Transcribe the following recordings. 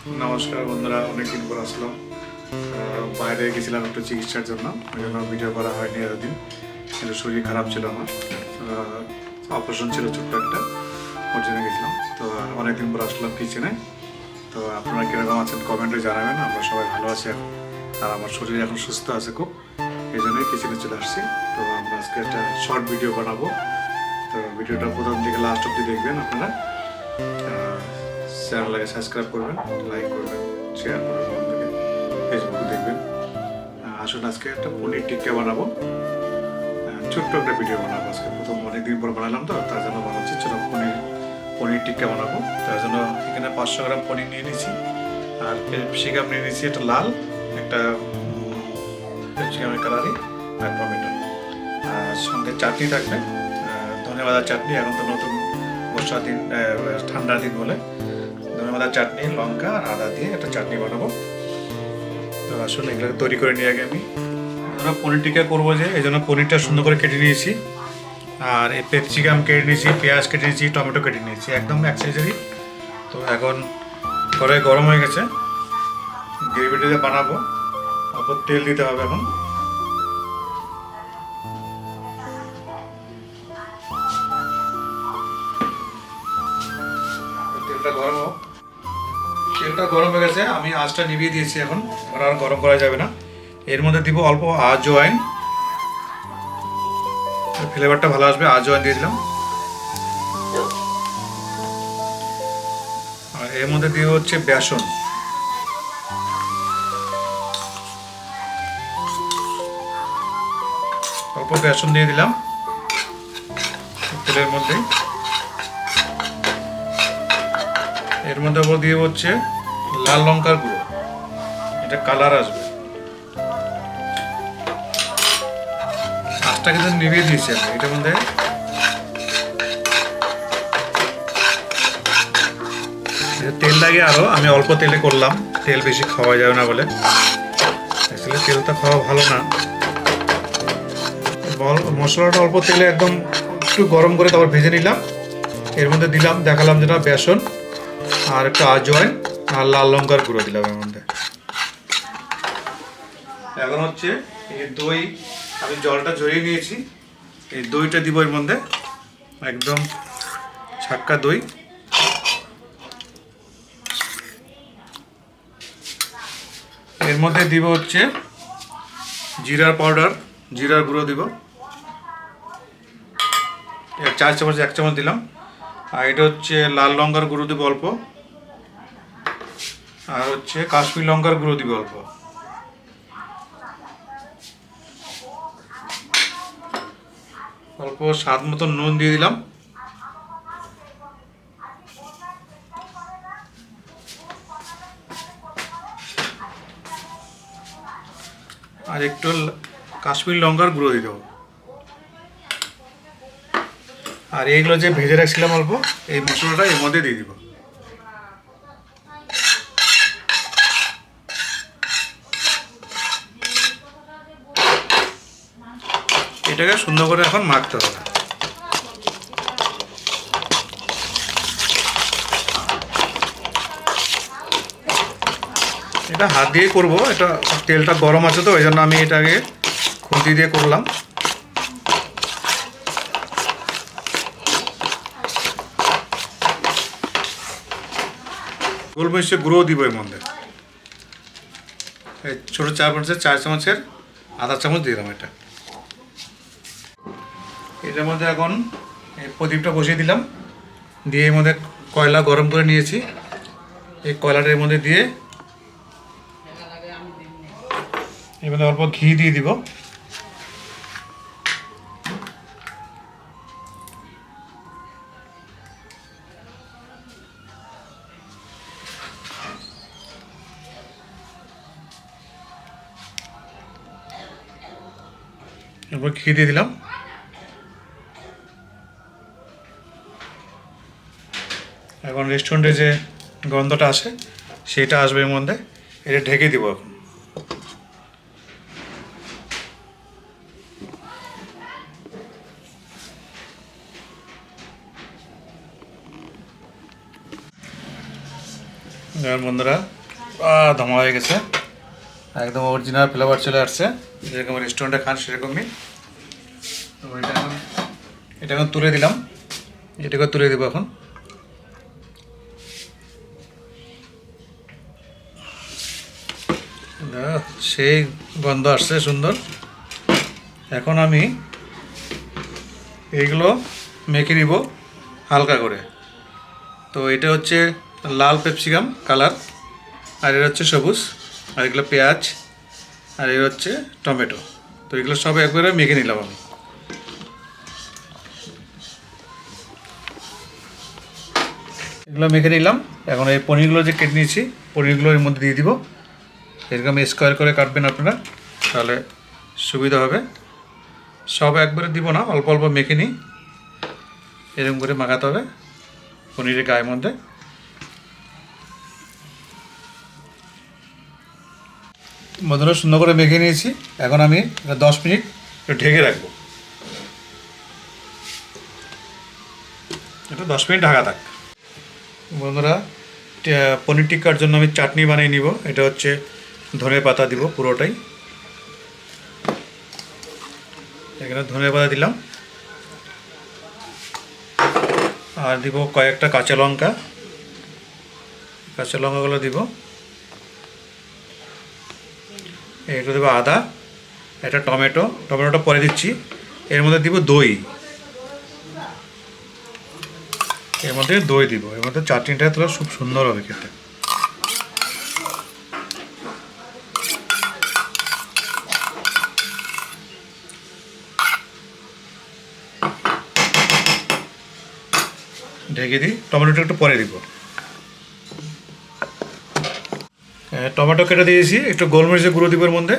নমস্কার বন্ধুরা, অনেকদিন পর আসলাম। বাইরে গেছিলাম একটু চিকিৎসার জন্য, ওই জন্য ভিডিও করা হয়নি এতদিন। কিন্তু শরীর খারাপ ছিল আমার, অপারেশন ছিল ছোট্ট একটা, ওর জন্য গেছিলাম। তো অনেকদিন পর আসলাম কিচেনে। তো আপনারা কীরকম আছেন কমেন্টে জানাবেন। আমরা সবাই ভালো আছি এখন, আর আমার শরীর এখন সুস্থ আছে খুব, এই জন্যই কিচেনে চলে আসছি। তো আমরা আজকে একটা শর্ট ভিডিও বানাবো। তো ভিডিওটা প্রথম থেকে লাস্ট অব্দি দেখবেন আপনারা। চ্যানেলটাকে সাবস্ক্রাইব করবেন, লাইক করবেন, শেয়ার করবেন, বন্ধুকে ফেসবুকে দেখবেন। আসুন আজকে একটা পনির টিক্কা বানাবো। ছোট্ট একটা ভিডিও বানাবো আজকে, প্রথম অনেকদিন পর বানালাম, তো তার জন্য বানাচ্ছি ছোটো পনির টিক্কা বানাবো। তার জন্য এখানে 500 গ্রাম পনির নিয়ে নিয়েছি, আর ক্যাপসিকাম নিয়ে নিয়েছি একটা লাল, একটা ক্যাপসিকামের কালারি, আর টমেটো। আর সঙ্গে চাটনি থাকবে, ধনেপাতার চাটনি। এখন তো নতুন বর্ষার দিন, ঠান্ডার দিন বলে ধনেপাতার চাটনি, লঙ্কা আর আদা দিয়ে একটা চাটনি বানাবো। তো আসলে এগুলো তৈরি করে নিয়ে আগে আমি পনির টিক্কা করবো, যে এই জন্য পনিরটা সুন্দর করে কেটে নিয়েছি। আর এই ক্যাপসিকাম কেটে নিয়েছি, পেঁয়াজ কেটে নিয়েছি, টমেটো কেটে নিয়েছি, একদম এক সাইজেরই। তো এখন কড়াই গরম হয়ে গেছে, গ্রেভিটা বানাবো। তারপর তেল দিতে হবে এখন। তেলটা গরম হোক। তেলটা গরম হয়ে গেছে, আমি আঁচটা নিভিয়ে দিয়েছি। এখন আর গরম করা যাবে না। এর মধ্যে দিব অল্প আজওয়াইন, ফ্লেভারটা ভালো আসবে। আজওয়াইন দিয়ে দিলাম। আর এর মধ্যে দিয়ে হচ্ছে বেসন, অল্প বেসন দিয়ে দিলাম তেলের মধ্যে। এর মধ্যে আবার দিয়ে হচ্ছে লাল লঙ্কার গুঁড়ো, এটা কালার আসবে। আঁচটা কিন্তু নিভিয়ে দিয়েছি আমি এটার মধ্যে। তেল লাগে আরো, আমি অল্প তেলে করলাম, তেল বেশি খাওয়া যাবে না বলে। আসলে তেলটা খাওয়া ভালো না। মশলাটা অল্প তেলে একদম একটু গরম করে তারপর ভেজে নিলাম। এর মধ্যে দিলাম, দেখালাম যেটা বেসন, আর একটু আজওয়াইন আর লাল লঙ্কার গুঁড়ো দিলাম এর মধ্যে। এখন হচ্ছে এই দই, আমি জলটা ঝরিয়ে নিয়েছি, এই দইটা দিব এর মধ্যে, একদম ছাক্কা দই। এর মধ্যে দিব হচ্ছে জিরার পাউডার, জিরার গুঁড়ো দিব 4 চামচ, 1 চামচ দিলাম। আর এটা হচ্ছে লাল লঙ্কার গুঁড়ো দিব অল্প, আর হচ্ছে কাশ্মীর লঙ্কার গুঁড়ো দিব অল্প। অল্প স্বাদ মতো নুন দিয়ে দিলাম। আর একটু কাশ্মীর লঙ্কার গুঁড়ো দিয়ে দেবো। আর এইগুলো যে ভেজে রাখছিলাম অল্প, এই মশলাটা এর মধ্যে দিয়ে দিব। এটাকে সুন্দর করে এখন মাখতে হবে। এটা হাত দিয়ে করবো, এটা তেলটা গরম আছে তো, এই জন্য আমি এটাকে খুন্তি দিয়ে করলাম। গোলমরিচের গুঁড়ো দিব এর মধ্যে, এই ছোটো 4 চামচের আধা চামচ দিলাম এটা। এটার মধ্যে এখন এই প্রদীপটা বসিয়ে দিলাম, দিয়ে এর মধ্যে কয়লা গরম করে নিয়েছি, এই কয়লাটার এর মধ্যে দিয়ে এর মধ্যে অল্প ঘি দিয়ে দিব। এরপর ঘি দিয়ে দিলাম। এখন রেস্টুরেন্টে যে গন্ধটা আসে সেটা আসবে এর মধ্যে, এটা ঢেকে দিব এখন। এবার বন্ধুরা ধমা হয়ে গেছে, একদম অরিজিনাল ফ্লেভার চলে আসছে, যেরকম রেস্টুরেন্টে খান সেরকমই। তো এটা এখন তুলে দিলাম, এটাকে তুলে দেবো এখন। সেই গন্ধ আসছে সুন্দর। এখন আমি এইগুলো মেখে নিব হালকা করে। তো এটা হচ্ছে লাল ক্যাপসিকাম কালার, আর এটা হচ্ছে সবুজ, আর এগুলো পেঁয়াজ, আর এর হচ্ছে টমেটো। তো এগুলো সব একবারে মেখে নিলাম আমি। এগুলো মেখে নিলাম। এখন এই পনিরগুলো যে কেটে নিয়েছি, পনিরগুলো এর মধ্যে দিয়ে দিব। এরকম স্কোয়ার করে কাটবেন আপনারা, তাহলে সুবিধা হবে। সব একবারে দিব না, অল্প অল্প মেখে নিই। এরকম করে মাখাতে হবে পনিরের গায়ের মধ্যে। বন্ধুরা সুন্দর করে মেখে নিয়েছি। এখন আমি 10 মিনিট ঢেকে রাখবো। এটা 10 মিনিট ঢাকা থাক। বন্ধুরা পনির টিক্কার জন্য আমি চাটনি বানিয়ে নিব। এটা হচ্ছে ধনে পাতা দিব পুরোটাই। এখানে ধনে পাতা দিলাম, আর দিব কয়েকটা কাঁচা লঙ্কা। কাঁচা লঙ্কাগুলো দিব। একটু দেবো আদা, একটা টমেটোটা পরে দিচ্ছি। এর মধ্যে দিব দই, এর মধ্যে দই দিব। এর মধ্যে চাটনিটা তাহলে খুব সুন্দর হবে খেতে। ঢেকে দিই। টমেটোটা একটু পরে দিব। টমেটো কেটে দিয়েছি, একটু গোলমরিচের গুঁড়ো দিব এর মধ্যে,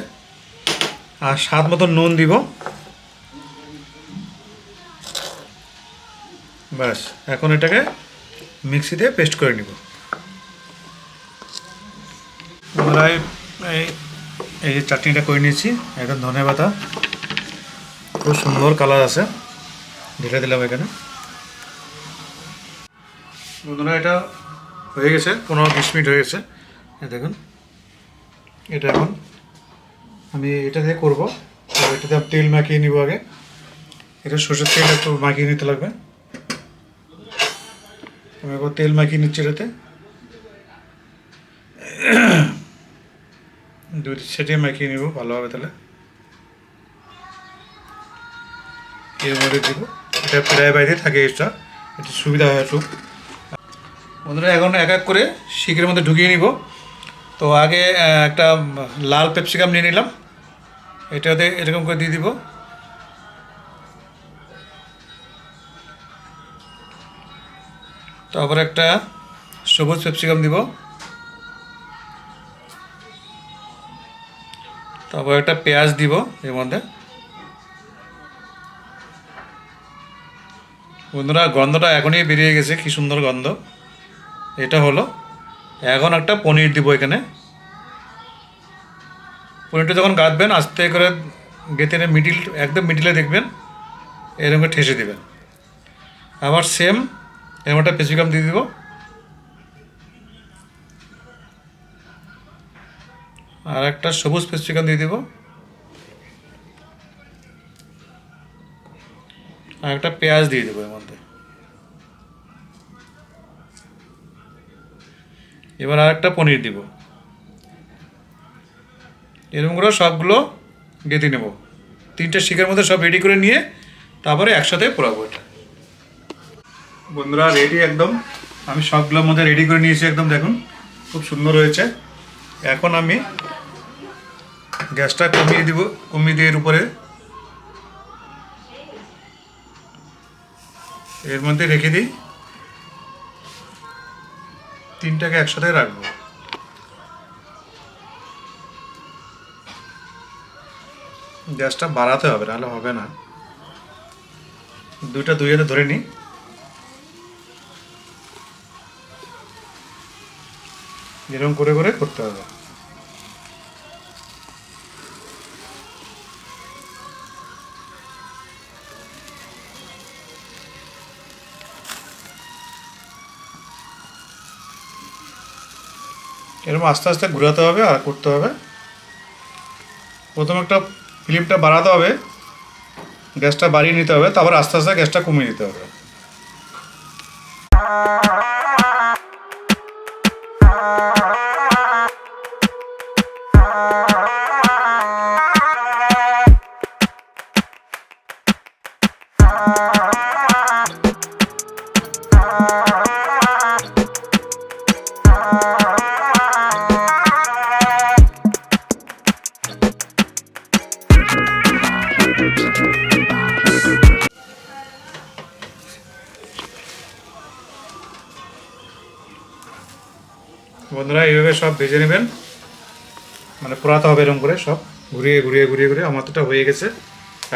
আর স্বাদ মতো নুন দিব। ব্যাস, এখন এটাকে মিক্সিতে পেস্ট করে নিব। আমরা এই যে চাটনিটা করে নিয়েছি, একদম ধনে পাতা, খুব সুন্দর কালার আছে, ঢেলে দিলাম এখানে। বন্ধুরা এটা হয়ে গেছে, 15-20 মিনিট হয়ে গেছে। দেখুন, এটা এখন আমি এটা দিয়ে করবো। এটাতে তেল মাখিয়ে নিব আগে। এটা সরষের তেল একটু মাখিয়ে নিতে লাগবে। আমি একবার তেল মাখিয়ে নিচ্ছি এটাতে, 2 সেটে মাখিয়ে নিব ভালোভাবে। তাহলে এর মধ্যে দিব, এটা প্রায় বাইরে থাকে, এক্সট্রা একটু সুবিধা হয় একটু। বন্ধুরা এখন এক এক করে শিকের মধ্যে ঢুকিয়ে নিব। তো আগে একটা লাল ক্যাপসিকাম নিয়ে নিলাম, এটাতে এরকম করে দিয়ে দিব। তারপর একটা সবুজ ক্যাপসিকাম দিব। তারপর একটা পেঁয়াজ দিব এর মধ্যে। বন্ধুরা গন্ধটা এখনই বেরিয়ে গেছে, কি সুন্দর গন্ধ। এটা হলো। এখন একটা পনির দিব এখানে। পনিরটা যখন গাঁথবেন আস্তে করে গেঁথে একদম মিডিলে দেখবেন, এরকম করে ঠেসে দেবেন। আবার সেম এরকম একটা ক্যাপসিকাম দিয়ে দিব। আর একটা সবুজ ক্যাপসিকাম দিয়ে দিব। আর একটা পেঁয়াজ দিয়ে দেবো এর মধ্যে। এবার আর একটা পনির দিব। এরকম করে সবগুলো গেঁথে নেব। 3টে শিকের মধ্যে সব রেডি করে নিয়ে তারপরে একসাথে পোড়াবো এটা। বন্ধুরা রেডি একদম, আমি সবগুলোর মধ্যে রেডি করে নিয়েছি একদম, দেখুন খুব সুন্দর হয়েছে। এখন আমি গ্যাসটা কমিয়ে দিব, কমিয়ে দিয়ে এর উপরে এর মধ্যে রেখে দিই। 3টাকে একসাথে রাখবো। গ্যাসটা বাড়াতে হবে, নাহলে হবে না। 2টা 2 হাতে ধরে নিই। এরকম করে করে করতে হবে। এরকম আস্তে আস্তে ঘোরাতে হবে আর করতে হবে। প্রথমে একটা ফিল্মটা বাড়াতে হবে, গ্যাসটা বাড়িয়ে নিতে হবে, তারপর আস্তে আস্তে গ্যাসটা কমিয়ে দিতে হবে। বন্ধুরা এইভাবে সব ভেজে নেবেন, মানে পোড়াতে হবে এরকম করে সব ঘুরিয়ে ঘুরিয়ে ঘুরিয়ে ঘুরিয়ে। আমার তো এটা হয়ে গেছে,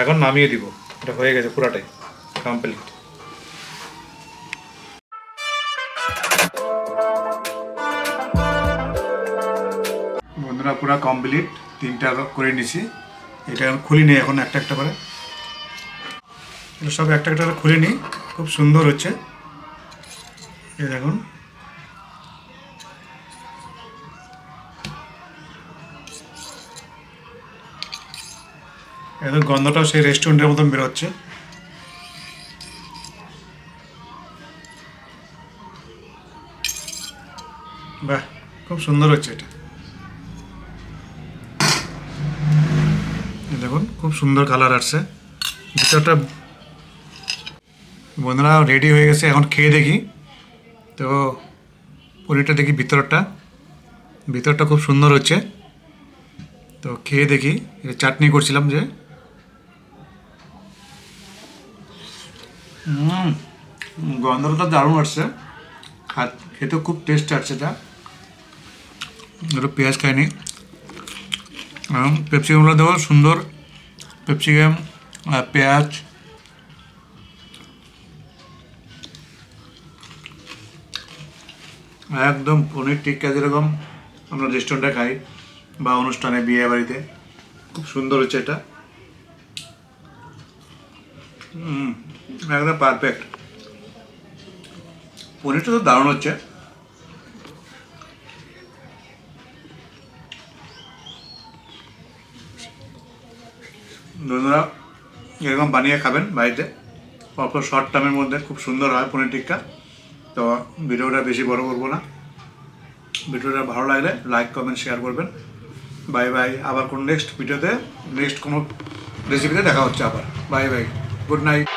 এখন নামিয়ে দিব। এটা হয়ে গেছে পুরাটাই কমপ্লিট। বন্ধুরা পুরা কমপ্লিট, 3টা করে নিছি। এটা এখন খুলি নিই, এখন একটা একটা করে এটা সব একটা একটা করে খুলে নিই। খুব সুন্দর হচ্ছে, এই দেখুন। একদম গন্ধটাও সেই রেস্টুরেন্টের মতন বেরোচ্ছে। বাহ, খুব সুন্দর হচ্ছে এটা। দেখুন খুব সুন্দর কালার আসছে ভিতরটা। বন্ধুরা রেডি হয়ে গেছে, এখন খেয়ে দেখি। তো পনিরটা দেখি, ভিতরটা খুব সুন্দর হচ্ছে। তো খেয়ে দেখি। চাটনি করছিলাম যে, গন্ধটা দারুণ আসছে, খেতে খুব টেস্ট আসছে। এটা একটু পেঁয়াজ খাইনি, ক্যাপসিকামগুলো দেবো সুন্দর, ক্যাপসিকাম আর পেঁয়াজ। একদম পনির টিক্কা যেরকম আমরা রেস্টুরেন্টে খাই বা অনুষ্ঠানে, বিয়ে বাড়িতে, খুব সুন্দর হচ্ছে এটা। একদম পারফেক্ট। পনিরটা তো দারুণ হচ্ছে। বন্ধুরা এরকম বানিয়ে খাবেন বাড়িতে, অল্প শর্ট টাইমের মধ্যে খুব সুন্দর হয় পনির টিক্কা। তো ভিডিওটা বেশি বড় করবো না। ভিডিওটা ভালো লাগলে লাইক কমেন্ট শেয়ার করবেন। Bye bye. আবার কোন নেক্সট ভিডিওতে নেক্সট কোনো রেসিপিতে দেখা হচ্ছে আবার। Bye bye, good night.